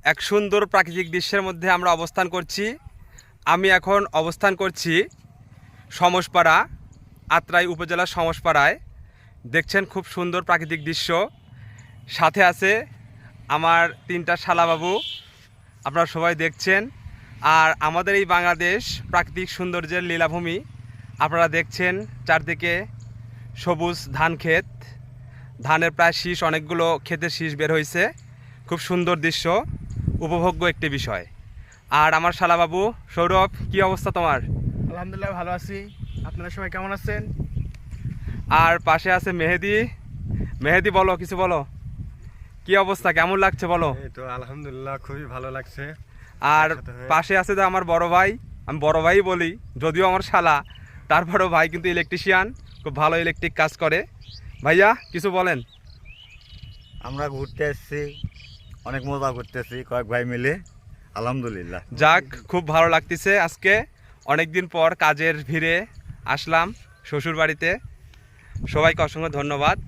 এক সুন্দর প্রাকৃতিক দৃশ্যের মধ্যে আমরা অবস্থান করছি। আমি এখন অবস্থান করছি সমসপাড়া, আত্রাই উপজেলার সমসপাড়ায়। দেখছেন খুব সুন্দর প্রাকৃতিক দৃশ্য। সাথে আছে আমার তিনটা শালাবাবু, আপনারা সবাই দেখছেন। আর আমাদের এই বাংলাদেশ প্রাকৃতিক সৌন্দর্যের লীলাভূমি। আপনারা দেখছেন চারদিকে সবুজ ধান ক্ষেত, ধানের প্রায় শীষ, অনেকগুলো ক্ষেতের শীষ বের হয়েছে। খুব সুন্দর দৃশ্য, উপভোগ্য একটি বিষয়। আর আমার শালাবাবু সৌরভ, কি অবস্থা তোমার? আলহামদুলিল্লাহ ভালো আছি। আপনারা সবাই কেমন আছেন? আর পাশে আছে মেহেদি। মেহেদি, বলো, কিছু বলো, কি অবস্থা, কেমন লাগছে বলো? এই তো আলহামদুলিল্লাহ, খুবই ভালো লাগছে। আর একসাথে হয়ে। পাশে আছে যে আমার বড় ভাই, আমি বড় ভাই বলি, যদিও আমার শালা, তারপরেও ভাই কিন্তু ইলেকট্রিশিয়ান, খুব ভালো ইলেকট্রিক কাজ করে। ভাইয়া কিছু বলেন। আমরা ঘুরতে এসেছি, অনেক মজা করতেছি কয়েক ভাই মিলে, আলহামদুলিল্লাহ। যাক, খুব ভালো লাগতেছে। আজকে অনেক দিন পর কাজের ভিড়ে আসলাম শ্বশুর বাড়িতে। সবাইকে অসংখ্য ধন্যবাদ।